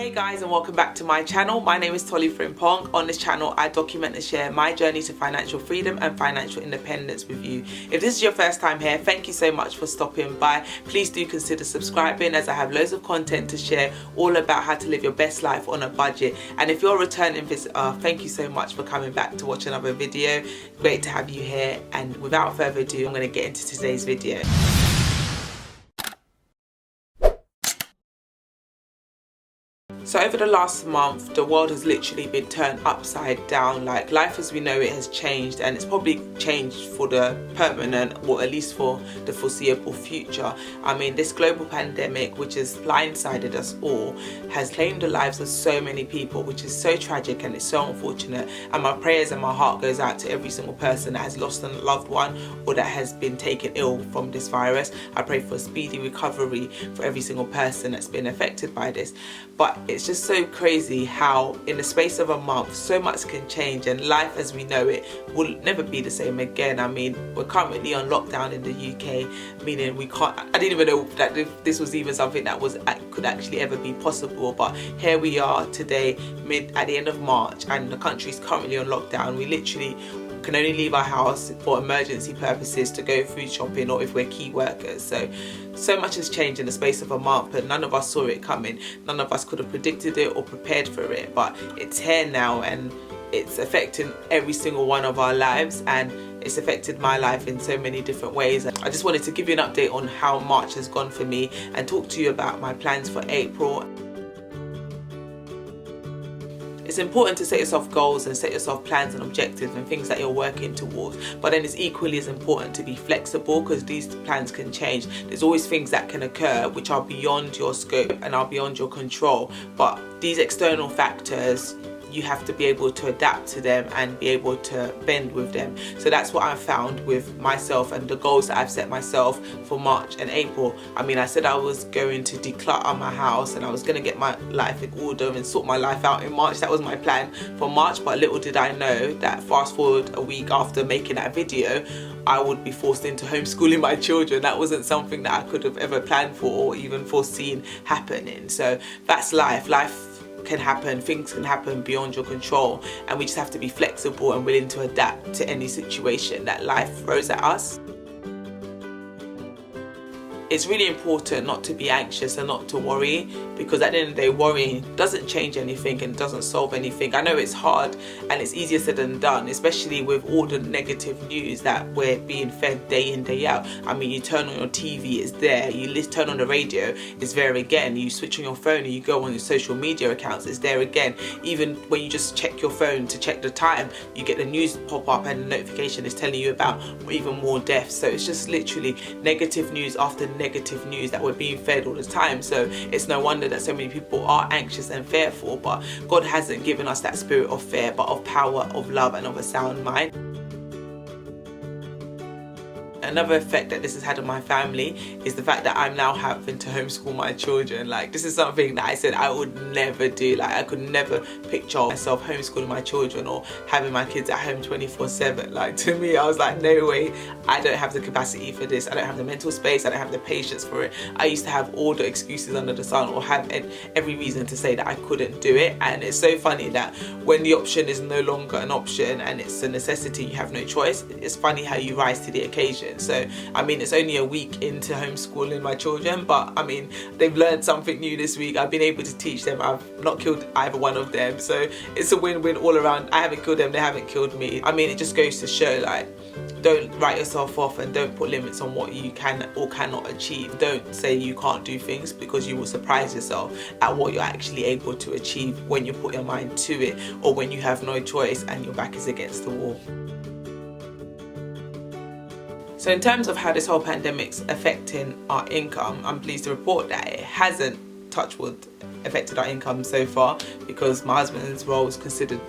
Hey guys, and welcome back to my channel. My name is Tolly Frimpong. On this channel I document and share my journey to financial freedom and financial independence with you. If this is your first time here, thank you so much for stopping by. Please do consider subscribing, as I have loads of content to share all about how to live your best life on a budget. And if you're a returning visitor, thank you so much for coming back to watch another video. Great to have you here, and without further ado, I'm going to get into today's video. So over the last month, the world has literally been turned upside down. Like, life as we know it has changed, and it's probably changed for the permanent, or at least for the foreseeable future. I mean, this global pandemic, which has blindsided us all, has claimed the lives of so many people, which is so tragic and it's so unfortunate. And my prayers and my heart goes out to every single person that has lost a loved one or that has been taken ill from this virus. I pray for a speedy recovery for every single person that's been affected by this. But it's just so crazy how in the space of a month so much can change, and life as we know it will never be the same again. I mean, we're currently on lockdown in the UK, meaning we can't, I didn't even know that this was even something that could actually ever be possible, but here we are today, at the end of March, and the country is currently on lockdown. We literally can only leave our house for emergency purposes, to go food shopping, or if we're key workers. So much has changed in the space of a month, and none of us saw it coming. None of us could have predicted it or prepared for it, but it's here now, and it's affecting every single one of our lives, and it's affected my life in so many different ways. I just wanted to give you an update on how March has gone for me and talk to you about my plans for April. It's important to set yourself goals and set yourself plans and objectives and things that you're working towards, but then it's equally as important to be flexible, because these plans can change. There's always things that can occur which are beyond your scope and are beyond your control, but these external factors, you have to be able to adapt to them and be able to bend with them. So that's what I found with myself and the goals that I've set myself for March and April. I mean, I said I was going to declutter my house and I was going to get my life in order and sort my life out in March. That was my plan for March, but little did I know that fast forward a week after making that video, I would be forced into homeschooling my children. That wasn't something that I could have ever planned for or even foreseen happening. So that's life. Life can happen, things can happen beyond your control, and we just have to be flexible and willing to adapt to any situation that life throws at us. It's really important not to be anxious and not to worry, because at the end of the day, worrying doesn't change anything and doesn't solve anything. I know it's hard and it's easier said than done, especially with all the negative news that we're being fed day in, day out. I mean, you turn on your TV, it's there. You turn on the radio, it's there again. You switch on your phone and you go on your social media accounts, it's there again. Even when you just check your phone to check the time, you get the news pop up and the notification is telling you about even more deaths. So it's just literally negative news after negative news that we're being fed all the time. So it's no wonder that so many people are anxious and fearful, but God hasn't given us that spirit of fear, but of power, of love, and of a sound mind. Another effect that this has had on my family is the fact that I'm now having to homeschool my children. Like, this is something that I said I would never do. Like, I could never picture myself homeschooling my children or having my kids at home 24/7. Like, to me, I was like, no way, I don't have the capacity for this. I don't have the mental space, I don't have the patience for it. I used to have all the excuses under the sun, or have every reason to say that I couldn't do it. And it's so funny that when the option is no longer an option and it's a necessity, you have no choice, it's funny how you rise to the occasion. So, I mean, it's only a week into homeschooling my children, but I mean, they've learned something new this week. I've been able to teach them. I've not killed either one of them. So it's a win-win all around. I haven't killed them, they haven't killed me. I mean, it just goes to show, like, don't write yourself off and don't put limits on what you can or cannot achieve. Don't say you can't do things, because you will surprise yourself at what you're actually able to achieve when you put your mind to it, or when you have no choice and your back is against the wall. So in terms of how this whole pandemic's affecting our income, I'm pleased to report that it hasn't, touch wood, affected our income so far, because my husband's role is considered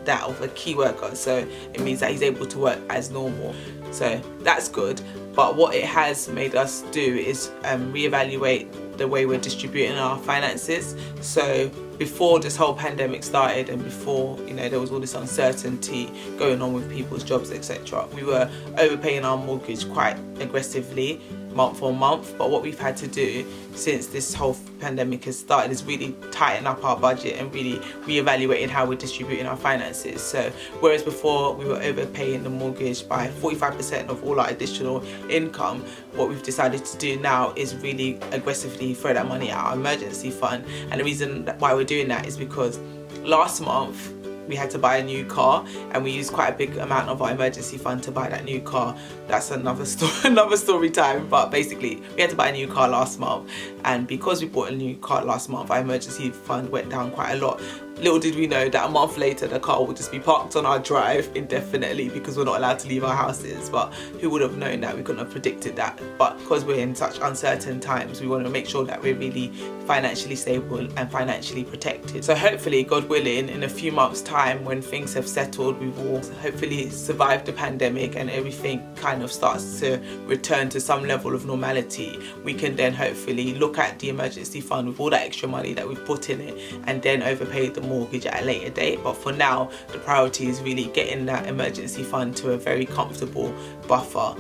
that of a key worker, so it means that he's able to work as normal. So that's good. But what it has made us do is reevaluate the way we're distributing our finances. So before this whole pandemic started, and before, you know, there was all this uncertainty going on with people's jobs, etc., we were overpaying our mortgage quite aggressively. month on month, but what we've had to do since this whole pandemic has started is really tighten up our budget and really reevaluating how we're distributing our finances. So whereas before we were overpaying the mortgage by 45% of all our additional income, what we've decided to do now is really aggressively throw that money at our emergency fund. And the reason why we're doing that is because last month we had to buy a new car, and we used quite a big amount of our emergency fund to buy that new car. That's another story time, but basically we had to buy a new car last month, and because we bought a new car last month, our emergency fund went down quite a lot. Little did we know that a month later the car would just be parked on our drive indefinitely because we're not allowed to leave our houses. But who would have known that? We couldn't have predicted that. But because we're in such uncertain times, we want to make sure that we're really financially stable and financially protected. So hopefully, God willing, in a few months time when things have settled, we will hopefully survive the pandemic and everything kind of starts to return to some level of normality, we can then hopefully look at the emergency fund with all that extra money that we've put in it and then overpay the mortgage at a later date. But for now, the priority is really getting that emergency fund to a very comfortable buffer.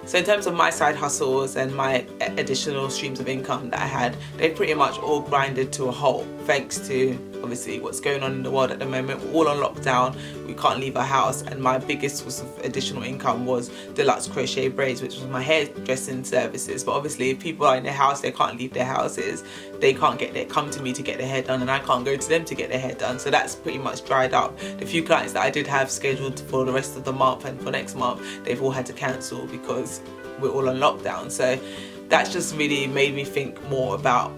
So in terms of my side hustles and my additional streams of income that I had, they pretty much all grinded to a halt thanks to obviously what's going on in the world at the moment. We're all on lockdown, we can't leave our house, and my biggest source of additional income was Deluxe Crochet Braids, which was my hairdressing services. But obviously if people are in their house, they can't leave their houses, they can't come to me to get their hair done, and I can't go to them to get their hair done. So that's pretty much dried up. The few clients that I did have scheduled for the rest of the month and for next month, they've all had to cancel because we're all on lockdown. So that's just really made me think more about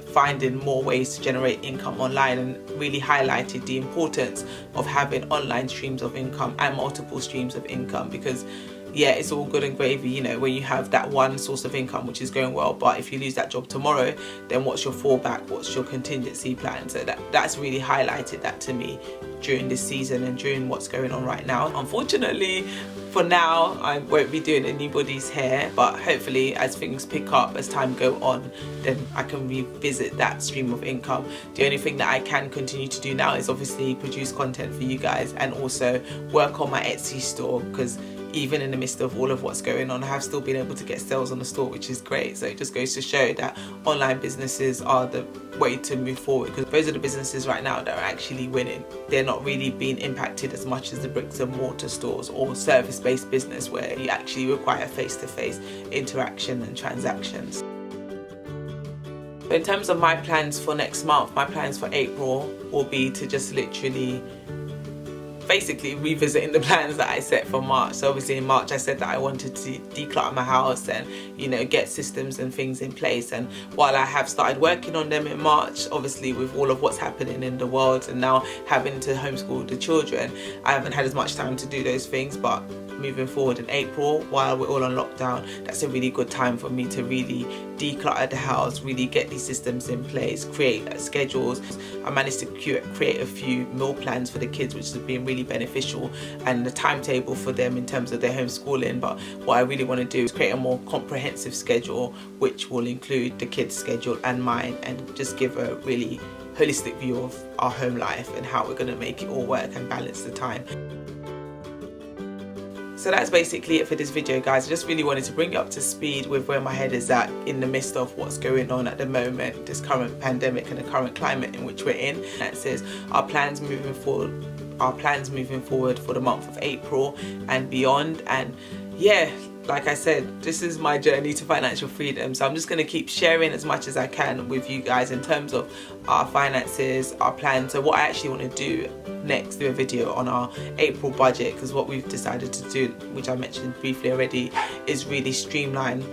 finding more ways to generate income online, and really highlighted the importance of having online streams of income and multiple streams of income. Because yeah, it's all good and gravy, you know, when you have that one source of income which is going well, but if you lose that job tomorrow, then what's your fallback, what's your contingency plan? So that's really highlighted that to me during this season and during what's going on right now. Unfortunately, for now, I won't be doing anybody's hair, but hopefully as things pick up, as time go on, then I can revisit that stream of income. The only thing that I can continue to do now is obviously produce content for you guys and also work on my Etsy store, because even in the midst of all of what's going on, I have still been able to get sales on the store, which is great. So it just goes to show that online businesses are the way to move forward, because those are the businesses right now that are actually winning. They're not really being impacted as much as the bricks and mortar stores or service-based business where you actually require face-to-face interaction and transactions. In terms of my plans for next month, my plans for April will be to just literally basically revisiting the plans that I set for March. So obviously in March I said that I wanted to declutter my house and, you know, get systems and things in place, and while I have started working on them in March, obviously with all of what's happening in the world and now having to homeschool the children, I haven't had as much time to do those things. But moving forward in April, while we're all on lockdown, that's a really good time for me to really declutter the house, really get these systems in place, create schedules. I managed to create a few meal plans for the kids, which has been really beneficial, and the timetable for them in terms of their homeschooling. But what I really want to do is create a more comprehensive schedule which will include the kids' schedule and mine, and just give a really holistic view of our home life and how we're going to make it all work and balance the time. So that's basically it for this video, guys. I just really wanted to bring you up to speed with where my head is at in the midst of what's going on at the moment, this current pandemic and the current climate in which we're in. That says our plans moving forward for the month of April and beyond. And yeah, like I said, this is my journey to financial freedom, so I'm just going to keep sharing as much as I can with you guys in terms of our finances, our plans. So what I actually want to do next, do a video on our April budget, because what we've decided to do, which I mentioned briefly already, is really streamline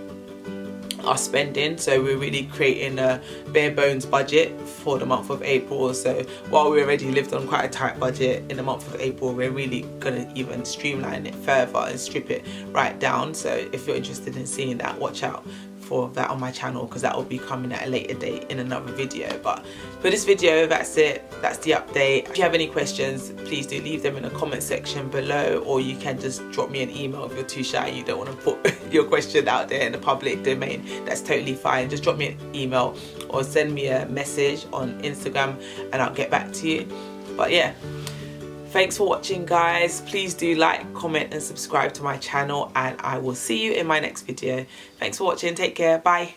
our spending. So we're really creating a bare bones budget for the month of April. So while we already lived on quite a tight budget in the month of April, we're really going to even streamline it further and strip it right down. So if you're interested in seeing that, watch out for that on my channel, because that will be coming at a later date in another video. But for this video, that's it, that's the update. If you have any questions, please do leave them in the comment section below, or you can just drop me an email if you're too shy, you don't want to put your question out there in the public domain. That's totally fine. Just drop me an email or send me a message on Instagram and I'll get back to you. But yeah, Thanks for watching, guys. Please do like, comment and subscribe to my channel, and I will see you in my next video. Thanks for watching. Take care. Bye.